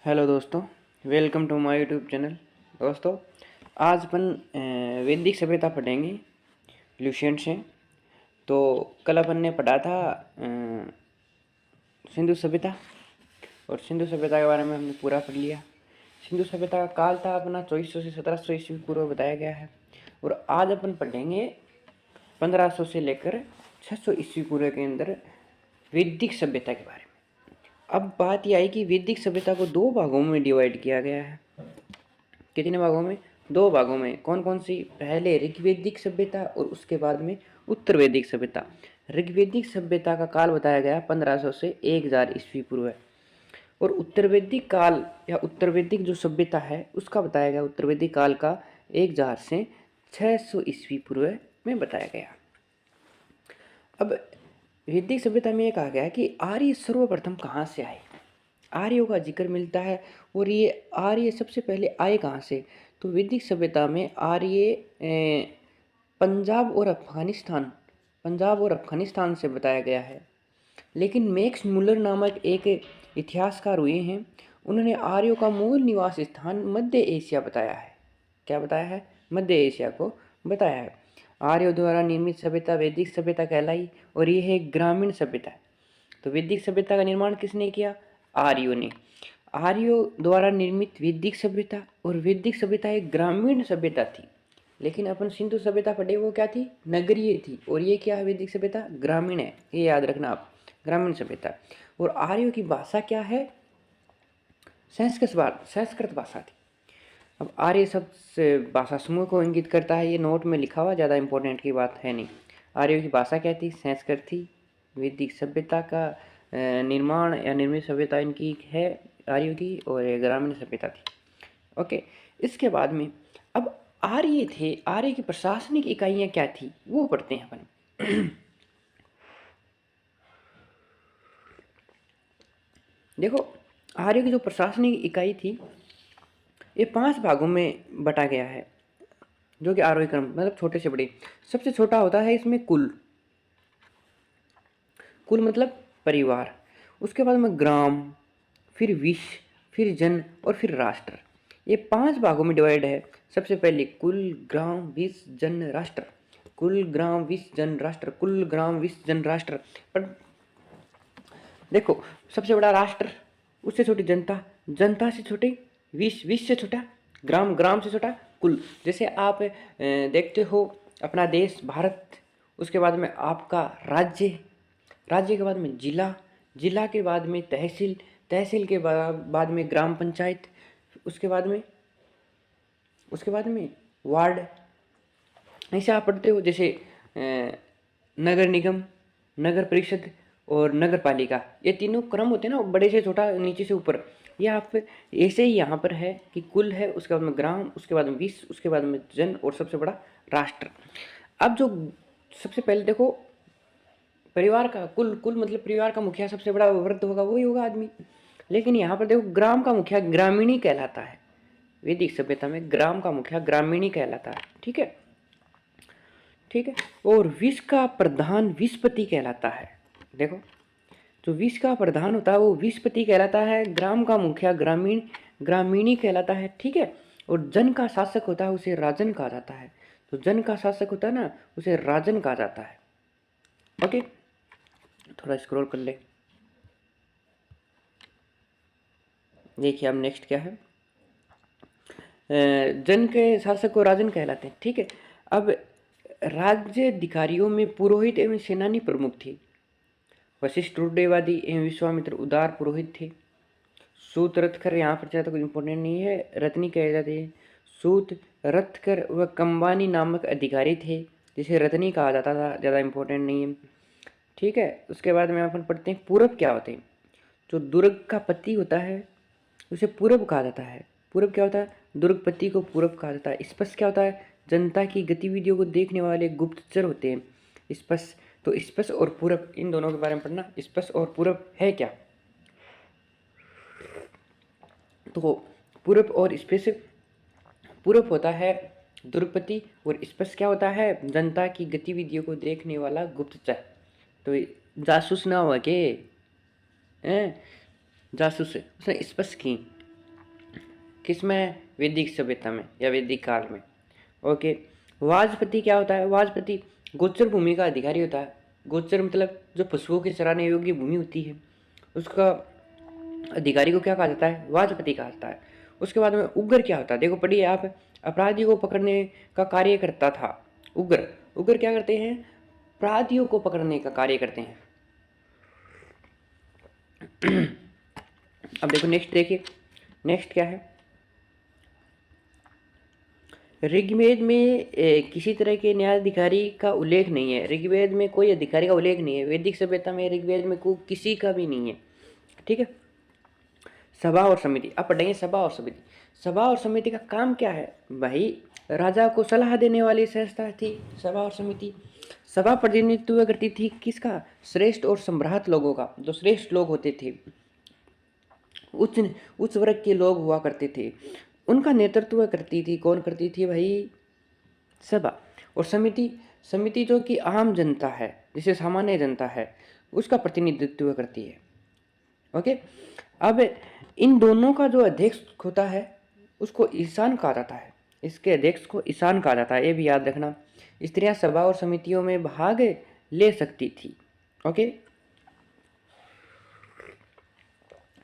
Hello दोस्तों, welcome to my YouTube channel. दोस्तों, आज अपन वैदिक सभ्यता पढ़ेंगे ल्यूशियन से। तो कल अपन ने पढ़ा था सिंधु सभ्यता, और सिंधु सभ्यता के बारे में हमने पूरा पढ़ लिया। सिंधु सभ्यता का काल था अपना 2400 से 1700 ईस्वी पूर्व बताया गया है। और आज अपन पढ़ेंगे 1500 से लेकर 600 ईस्वी पूर्व के अंदर वैदिक सभ्यता के बारे में। अब बात यह आई कि वैदिक सभ्यता को दो भागों में डिवाइड किया गया है। कितने भागों में? दो भागों में। कौन कौन सी? पहले ऋग्वैदिक सभ्यता और उसके बाद में उत्तर वैदिक सभ्यता। ऋग्वैदिक सभ्यता का काल बताया गया 1500 से 1000 ईस्वी पूर्व है, और उत्तर वैदिक काल या उत्तर वैदिक जो सभ्यता है उसका बताया गया उत्तर वैदिक काल का 1000 से 600 ईस्वी पूर्व में बताया गया। अब वैदिक सभ्यता में ये कहा गया कि आर्य सर्वप्रथम कहाँ से आए। आर्यों का जिक्र मिलता है, और ये आर्य सबसे पहले आए कहाँ से? तो वैदिक सभ्यता में आर्य पंजाब और अफगानिस्तान से बताया गया है। लेकिन मैक्स मुलर नामक एक इतिहासकार हुए हैं, उन्होंने आर्यों का मूल निवास स्थान मध्य एशिया बताया है। क्या बताया है? मध्य एशिया को बताया है। आर्यों द्वारा निर्मित सभ्यता वैदिक सभ्यता कहलाई, और यह है ग्रामीण सभ्यता। तो वैदिक सभ्यता का निर्माण किसने किया? आर्यों ने। आर्यों द्वारा निर्मित वैदिक सभ्यता, और वैदिक सभ्यता एक ग्रामीण सभ्यता थी। लेकिन अपन सिंधु सभ्यता पढ़े वो क्या थी? नगरीय थी। और ये क्या है? वैदिक सभ्यता ग्रामीण है, ये याद रखना आप, ग्रामीण सभ्यता। और आर्यों की भाषा क्या है? संस्कृत भाषा थी। अब आर्य शब्द भाषा समूह को इंगित करता है, ये नोट में लिखा हुआ, ज़्यादा इंपॉर्टेंट की बात है नहीं। आर्यों की भाषा क्या थी? संस्कृत थी। वैदिक सभ्यता का निर्माण या निर्मित सभ्यता इनकी है आर्यों की, और ये ग्रामीण सभ्यता थी। ओके, इसके बाद में अब आर्य थे, आर्य की प्रशासनिक इकाइयाँ क्या थी वो पढ़ते हैं अपन। देखो, आर्य की जो प्रशासनिक इकाई थी ये 5 भागों में बटा गया है, जो कि आरोही क्रम मतलब छोटे से बड़े। सबसे छोटा होता है इसमें कुल। कुल मतलब परिवार। उसके बाद में ग्राम, फिर विश्व, फिर जन, और फिर राष्ट्र। ये 5 भागों में डिवाइड है। सबसे पहले कुल, ग्राम, विश्व, जन, राष्ट्र। कुल, ग्राम, विश्व, जन, राष्ट्र। कुल, ग्राम, विश्व, जन, राष्ट्र। पर देखो, सबसे बड़ा राष्ट्र, उससे छोटी जनता, जनता से छोटे विश्व, विश्व से छोटा ग्राम, ग्राम से छोटा कुल। जैसे आप देखते हो अपना देश भारत, उसके बाद में आपका राज्य, राज्य के बाद में जिला, जिला के बाद में तहसील, तहसील के बाद में ग्राम पंचायत, उसके बाद में वार्ड। ऐसे आप पढ़ते हो, जैसे नगर निगम, नगर परिषद और नगर पालिका। ये तीनों क्रम होते हैं ना, बड़े से छोटा, नीचे से ऊपर। ये आप ऐसे ही यहाँ पर है कि कुल है, उसके बाद में ग्राम, उसके बाद में विश्व, उसके बाद में जन, और सबसे बड़ा राष्ट्र। अब जो सबसे पहले देखो, परिवार का कुल, कुल मतलब परिवार का मुखिया सबसे बड़ा वृद्ध होगा, वही होगा आदमी। लेकिन यहाँ पर देखो, ग्राम का मुखिया ग्रामीणी कहलाता है। वैदिक सभ्यता में ग्राम का मुखिया ग्रामीणी कहलाता है। ठीक है, ठीक है। और विश्व का प्रधान विश्वपति कहलाता है। देखो, जो विश्व का प्रधान होता है वो विश्वपति कहलाता है। ग्राम का मुखिया ग्रामीणी कहलाता है। ठीक है। और जन का शासक होता है, उसे राजन कहा जाता है। तो जन का शासक होता है ना, उसे राजन कहा जाता है। ओके, थोड़ा स्क्रॉल कर ले। देखिए अब नेक्स्ट क्या है। जन के शासक को राजन कहलाते हैं। ठीक है। अब राज्य अधिकारियों में पुरोहित एवं सेनानी प्रमुख थे। वशिष्ठ रूढ़िवादी एवं विश्वामित्र उदार पुरोहित थे। सूत रथकर, यहाँ पर ज़्यादा कोई इंपॉर्टेंट नहीं है, रत्नी कहे जाते हैं। सूत, रथकर व कंबानी नामक अधिकारी थे, जिसे रत्नी कहा जाता था, ज़्यादा इंपॉर्टेंट नहीं है। ठीक है। उसके बाद में अपन पढ़ते हैं पूरब क्या होते हैं। जो दुर्ग का पति होता है उसे पूरब कहा जाता है। पूरब क्या होता है? दुर्गपति को पूरब कहा जाता है। स्पष्ट क्या होता है? जनता की गतिविधियों को देखने वाले गुप्तचर होते हैं स्पष्ट। तो स्पष्ट और पूरब, इन दोनों के बारे में पढ़ना। स्पष्ट और पूरब है क्या? तो पूरब और स्पष्ट, पूरब होता है दुर्गपति, और स्पष्ट क्या होता है? जनता की गतिविधियों को देखने वाला गुप्तचर। तो जासूस ना हुआ के हैं? जासूस उसने स्पष्ट की। किसमें? वैदिक सभ्यता में या वैदिक काल में। ओके, वाजपति क्या होता है? वाजपति गोचर भूमि का अधिकारी होता है। गोचर मतलब जो पशुओं के चराने योग्य भूमि होती है, उसका अधिकारी को क्या कहा जाता है? वाजपति कहा जाता है। उसके बाद में उग्र क्या होता है? देखो पढ़िए आप, अपराधियों को पकड़ने का कार्य करता था उग्र। उग्र क्या करते हैं? अपराधियों को पकड़ने का कार्य करते हैं। अब देखो नेक्स्ट, देखिए नेक्स्ट क्या है। ऋग्वेद में किसी तरह के न्यायाधिकारी का उल्लेख नहीं है। ऋग्वेद में कोई अधिकारी का उल्लेख नहीं है। वैदिक सभ्यता में ऋग्वेद में कोई किसी का भी नहीं है। ठीक है। सभा और समिति, अब पढ़ेंगे सभा और समिति। सभा और समिति का काम क्या है भाई? राजा को सलाह देने वाली संस्था थी सभा और समिति। सभा प्रतिनिधित्व करती थी किसका? श्रेष्ठ और सम्राट लोगों का। जो श्रेष्ठ लोग होते थे, उच्च उच्च वर्ग के लोग हुआ करते थे, उनका नेतृत्व करती थी। कौन करती थी भाई? सभा। और समिति, समिति जो कि आम जनता है, जिसे सामान्य जनता है, उसका प्रतिनिधित्व करती है। ओके, अब इन दोनों का जो अध्यक्ष होता है उसको ईशान कहा जाता है। इसके अध्यक्ष को ईशान कहा जाता है, ये भी याद रखना। स्त्रियां सभा और समितियों में भाग ले सकती थी। ओके,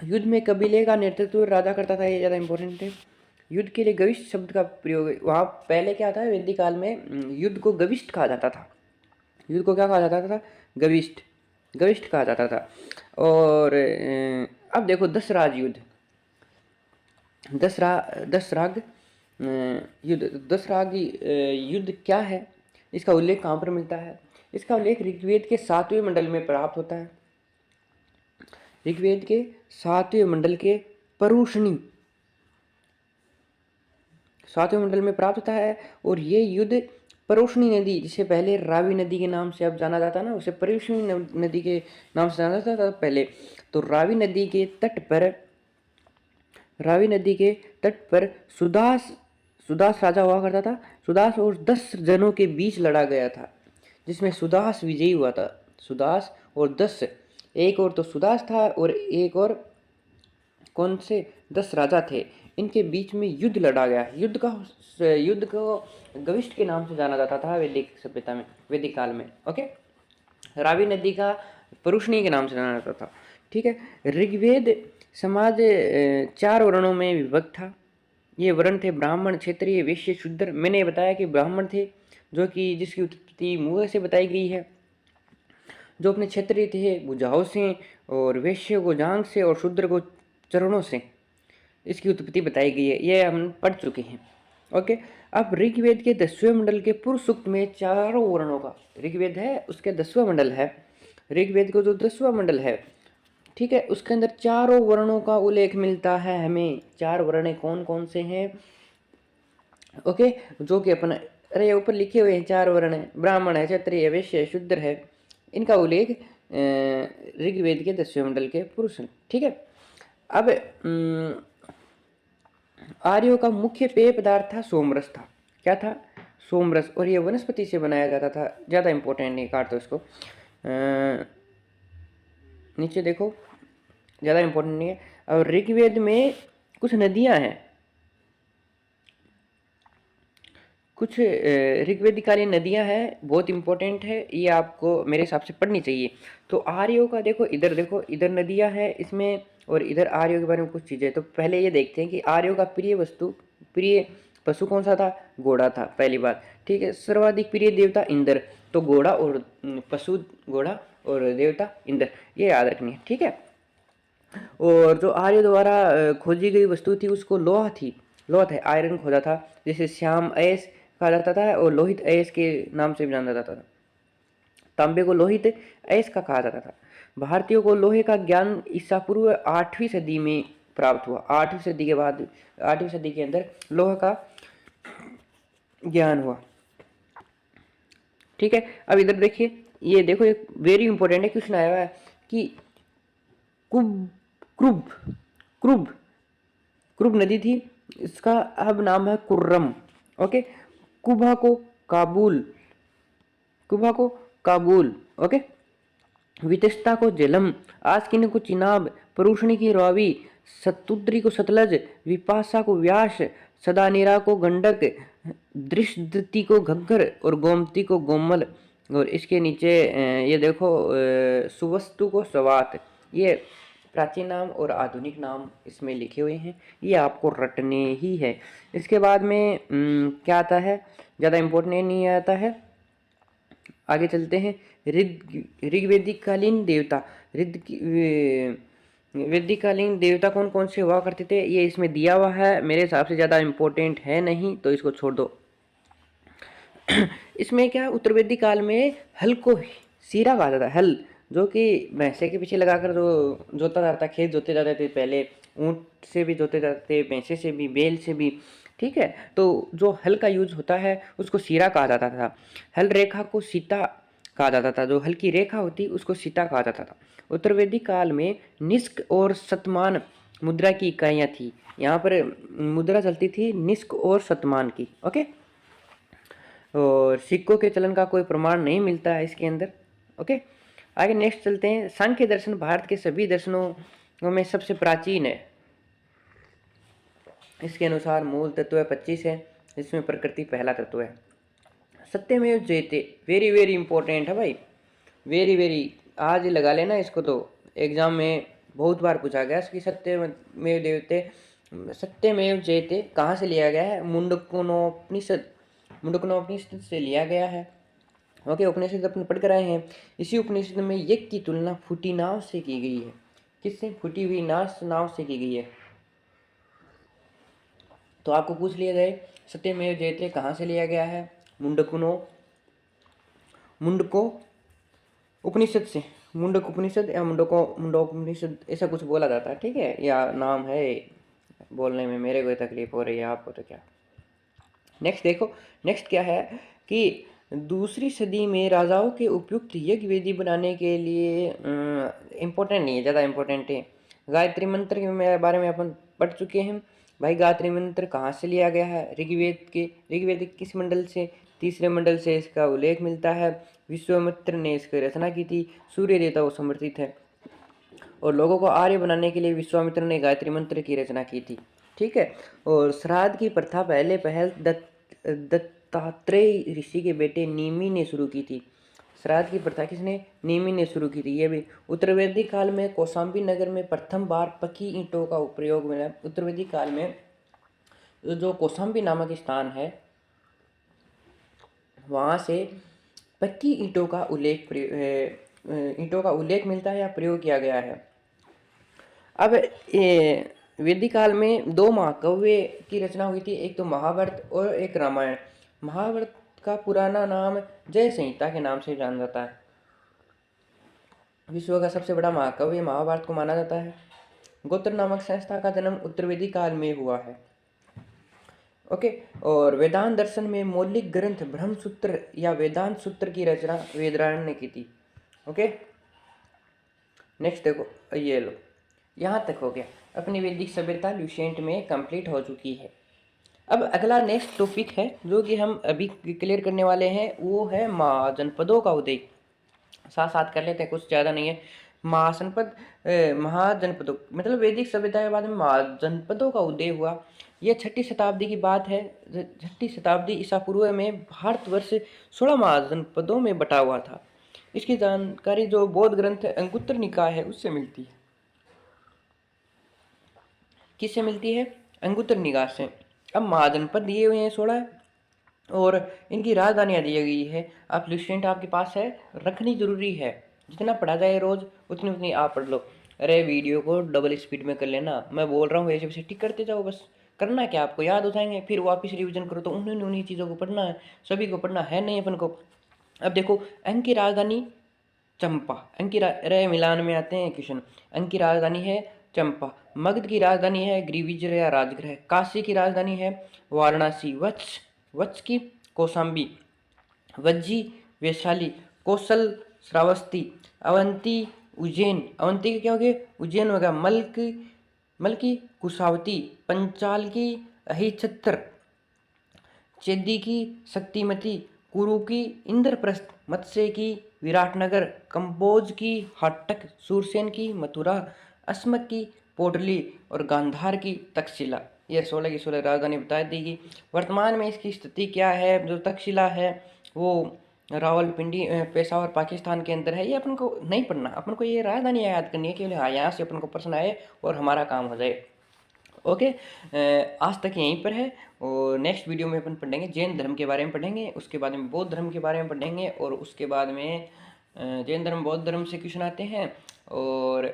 युद्ध में कबीले का नेतृत्व राजा करता था, ये ज़्यादा इंपॉर्टेंट है। युद्ध के लिए गविष्ठ शब्द का प्रयोग, वहाँ पहले क्या था वैदिक काल में, युद्ध को गविष्ठ कहा जाता था। युद्ध को क्या कहा जाता था? गविष्ठ, गविष्ठ कहा जाता था। और अब देखो दशराज युद्ध, दशराग युद्ध। दशराग युद्ध क्या है? इसका उल्लेख कहाँ पर मिलता है? इसका उल्लेख ऋग्वेद के 7वें मंडल में प्राप्त होता है। ऋग्वेद के 7वें मंडल के परुषणी 7वें मंडल में प्राप्त होता है। और ये युद्ध परुषणी नदी, जिसे पहले रावी नदी के नाम से अब जाना जाता ना, उसे परुषणी नदी के नाम से जाना जाता था पहले। तो रावी नदी के तट पर सुदास राजा हुआ करता था। सुदास और 10 जनों के बीच लड़ा गया था, जिसमें सुदास विजयी हुआ था। सुदास और 10, एक और तो सुदास था और एक और कौन से? 10 राजा थे। इनके बीच में युद्ध लड़ा गया। युद्ध को गविष्ठ के नाम से जाना जाता था वैदिक सभ्यता में, वैदिक काल में। ओके, रावी नदी का परुषणी के नाम से जाना जाता था। ठीक है। ऋग्वेद समाज 4 वर्णों में विभक्त था। ये वर्ण थे ब्राह्मण, क्षत्रिय, वैश्य, शूद्र। मैंने बताया कि ब्राह्मण थे जो कि जिसकी उत्पत्ति मुँह से बताई गई है, जो अपने क्षत्रिय थे भुजाओं से, और वैश्य को जांघ से, और शूद्र को चरणों से इसकी उत्पत्ति बताई गई है। ये हम पढ़ चुके हैं। ओके, अब ऋग्वेद के 10वें मंडल के पूर्व सूक्त में 4 वर्णों का, ऋग्वेद है उसके 10वां मंडल है, ऋग्वेद को जो 10वां मंडल है, ठीक है, उसके अंदर 4 वर्णों का उल्लेख मिलता है हमें। 4 वर्ण कौन कौन से हैं? ओके, जो कि अपन, अरे ऊपर लिखे हुए हैं 4 वर्ण, ब्राह्मण है, क्षत्रिय, वैश्य, शूद्र है। इनका उल्लेख ऋग्वेद के 10वें मंडल के पुरुष। ठीक है। अब आर्यों का मुख्य पेय पदार्थ था सोमरस था। क्या था? सोमरस। और ये वनस्पति से बनाया जाता था। ज़्यादा इंपॉर्टेंट नहीं, काट दो इसको। नीचे देखो, ज़्यादा इंपॉर्टेंट नहीं है। और ऋग्वेद में कुछ नदियां हैं, कुछ ऋग्वेदिकालीन नदियां हैं, बहुत इंपॉर्टेंट है, ये आपको मेरे हिसाब से पढ़नी चाहिए। तो आर्यों का देखो, इधर देखो, इधर नदियां हैं इसमें, और इधर आर्यों के बारे में कुछ चीज़ें। तो पहले ये देखते हैं कि आर्यों का प्रिय पशु कौन सा था? घोड़ा था, पहली बात। ठीक है। सर्वाधिक प्रिय देवता इंद्र। तो घोड़ा और पशु, घोड़ा और देवता इंद्र, ये याद रखनी है। ठीक है। और जो आर्य द्वारा खोजी गई वस्तु थी उसको लोहा थी, लोहा था, आयरन खोजा था, जिसे श्याम अयस कहा जाता था और लोहित अयस के नाम से भी जाना जाता था। तांबे को लोहित अयस का कहा जाता था। भारतीयों को लोहे का ज्ञान ईसा पूर्व 8वीं सदी में प्राप्त हुआ। 8वीं सदी के बाद, 8वीं सदी के अंदर लोहे का ज्ञान हुआ। ठीक है। अब इधर देखिए, ये देखो, एक वेरी इंपॉर्टेंट है, क्वेश्चन आया हुआ है कि क्रुब क्रुब क्रुब नदी थी, इसका अब नाम है कुर्रम। ओके, कुबा को काबुल, कुबा को काबुल। ओके, वितस्ता को झेलम, आस्किन को चिनाब, परुषणी की रावी, शतुद्री को सतलज, विपाशा को व्यास, सदानीरा को गंडक, दृष्टि को घग्गर और गोमती को गोमल। और इसके नीचे ये देखो सुवस्तु को स्वात। ये प्राचीन नाम और आधुनिक नाम इसमें लिखे हुए हैं, ये आपको रटने ही है। इसके बाद में क्या आता है, ज़्यादा इम्पोर्टेंट नहीं आता है। आगे चलते हैं। ऋग्वेदिक कालीन देवता, वैदिक कालीन देवता कौन कौन से हुआ करते थे, ये इसमें दिया हुआ है। मेरे हिसाब से ज़्यादा इम्पोर्टेंट है नहीं, तो इसको छोड़ दो। इसमें क्या, उत्तर वैदिक काल में हल को सीरा कहा जाता है। हल जो कि भैंसे के पीछे लगाकर जो जोता जाता, खेत जोते जाते थे पहले, ऊँट से भी जोते जाते, भैंसे से भी, बैल से भी, ठीक है। तो जो हल का यूज होता है उसको सीरा कहा जाता था। हल रेखा को सीता कहा जाता था, जो हल की रेखा होती उसको सीता कहा जाता था। उत्तर वैदिक काल में निष्क और शतमान मुद्रा की इकाइयाँ थी। यहाँ पर मुद्रा चलती थी निष्क और शतमान की, ओके। और सिक्कों के चलन का कोई प्रमाण नहीं मिलता है इसके अंदर, ओके। आगे नेक्स्ट चलते हैं। सांख्य दर्शन भारत के सभी दर्शनों में सबसे प्राचीन है। इसके अनुसार मूल तत्व 25 है, जिसमें प्रकृति पहला तत्व है। सत्यमेव जयते, वेरी वेरी इंपॉर्टेंट है भाई, वेरी वेरी। आज लगा लेना इसको, तो एग्जाम में बहुत बार पूछा गया कि सत्यमेव जयते, सत्यमेव जयते कहाँ से लिया गया है? मुंडकोपनिषद, मुंडकोपनिषद से लिया गया है, ओके। उपनिषद अपन पढ़ कर आए हैं। इसी उपनिषद में यज्ञ की तुलना फूटी नाव से की गई है। किससे? फूटी हुई नाव से की गई है। तो आपको पूछ लिया जाए सत्यमेव जयते कहाँ से लिया गया है? मुंडको उपनिषद से, मुंडक उपनिषद या मुंडोपनिषद, ऐसा कुछ बोला जाता है, ठीक है। या नाम है, बोलने में मेरे को तकलीफ हो रही है, आपको तो क्या। नेक्स्ट देखो, नेक्स्ट क्या है कि दूसरी सदी में राजाओं के उपयुक्त यज्ञ वेदी बनाने के लिए इम्पोर्टेंट नहीं है, ज़्यादा इम्पोर्टेंट है। गायत्री मंत्र के बारे में अपन पढ़ चुके हैं भाई। गायत्री मंत्र कहाँ से लिया गया है? ऋग्वेद किस मंडल से? तीसरे मंडल से इसका उल्लेख मिलता है। विश्वामित्र ने इसकी रचना की थी। सूर्य देवता को समर्पित है, और लोगों को आर्य बनाने के लिए विश्वामित्र ने गायत्री मंत्र की रचना की थी, ठीक है। और श्राद्ध की प्रथा पहल दत्तात्रेय ऋषि के बेटे नीमि ने शुरू की थी। श्राद्ध की प्रथा किसने? नीमि ने शुरू की थी। ये भी उत्तर वैदिक काल में कौशाम्बी नगर में प्रथम बार पक्की ईंटों का प्रयोग मिला। उत्तर वैदिक काल में जो कौशाम्बी नामक स्थान है, वहाँ से पक्की ईंटों का उल्लेख मिलता है या प्रयोग किया गया है। अब वैदिक काल में दो महाकाव्य की रचना हुई थी, एक तो महाभारत और एक रामायण। महाभारत का पुराना नाम जय संहिता के नाम से जाना जाता है। विश्व का सबसे बड़ा महाकाव्य महाभारत को माना जाता है। गोत्र नामक संस्था का जन्म उत्तर वैदिक काल में हुआ है, ओके। और वेदांत दर्शन में मौलिक ग्रंथ ब्रह्मसूत्र या वेदांत सूत्र की रचना वेदरायण ने की थी, ओके। नेक्स्ट देखो, ये लो, यहाँ तक हो गया। अपनी वैदिक सभ्यता ल्यूसेंट में कंप्लीट हो चुकी है। अब अगला नेक्स्ट टॉपिक है जो कि हम अभी क्लियर करने वाले हैं, वो है महाजनपदों का उदय। साथ साथ कर लेते हैं, कुछ ज़्यादा नहीं है। महाजनपदों मतलब वैदिक सभ्यता के बाद में महाजनपदों का उदय हुआ। यह 6ठी शताब्दी की बात है। 6ठी शताब्दी ईसा पूर्व में भारतवर्ष 16 महाजनपदों में बटा हुआ था। इसकी जानकारी जो बौद्ध ग्रंथ अंगुत्तर निकाय है उससे मिलती है। किससे मिलती है? अंगुत्तर निकाय से। अब महाजनपद दिए हुए हैं 16 और इनकी राजधानियाँ दी गई है। आप लिस्टेंट आपके पास है, रखनी जरूरी है। जितना पढ़ा जाए रोज उतनी उतनी आप पढ़ लो। अरे वीडियो को डबल स्पीड में कर लेना, मैं बोल रहा हूँ ऐसे वैसे टिक करते जाओ बस। करना क्या, आपको याद हो जाएंगे, फिर वापस रिवीजन करो। तो उन्हीं चीज़ों को पढ़ना है, सभी को पढ़ना है नहीं अपन को। अब देखो, अंग की राजधानी चंपा, अरे मिलान में आते हैं क्वेश्चन। अंग की राजधानी है चंपा। मगध की राजधानी है ग्रीविजय या राजगृह। काशी की राजधानी है वाराणसी। वत्स की कौशाम्बी। वज्जी वैशाली। कौशल श्रावस्ती। अवंती उज्जैन। अवंती के क्या हो गए? उज्जैन होगा। मल की कुशावती। पंचाल की अहिछत्र। चेदी की शक्तिमती। कुरु की इंद्रप्रस्थ। मत्स्य की विराटनगर। कंबोज की हाटक। सूरसेन की मथुरा। अस्मक की पोटली और गांधार की तक्षशिला, ये 16 की 16 राजधानी बता देगी। वर्तमान में इसकी स्थिति क्या है, जो तक्षशिला है वो रावलपिंडी पेशावर पाकिस्तान के अंदर है। ये अपन को नहीं पढ़ना, अपन को ये राजधानी याद करनी है केवल, हाँ यहाँ से अपन को प्रश्न आए और हमारा काम हो जाए। ओके, आज तक यहीं पर है, और नेक्स्ट वीडियो में अपन पढ़ेंगे जैन धर्म के बारे में पढ़ेंगे, उसके बाद में बौद्ध धर्म के बारे में पढ़ेंगे, और उसके बाद में जैन धर्म बौद्ध धर्म से क्वेश्चन आते हैं, और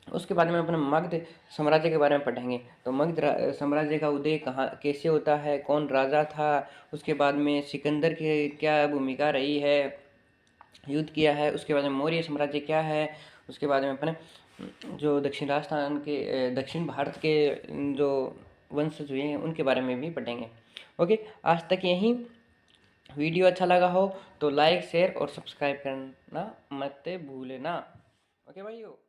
उसके बाद में अपन मगध साम्राज्य के बारे में पढ़ेंगे। तो मगध साम्राज्य का उदय कहाँ कैसे होता है, कौन राजा था, उसके बाद में सिकंदर की क्या भूमिका रही है, युद्ध किया है, उसके बाद में मौर्य साम्राज्य क्या है, उसके बाद में अपने जो दक्षिण राजस्थान के दक्षिण भारत के जो वंशज हुए हैं उनके बारे में भी पढ़ेंगे। ओके, आज तक यहीं। वीडियो अच्छा लगा हो तो लाइक शेयर और सब्सक्राइब करना मत भूलना। ओके भाइयों।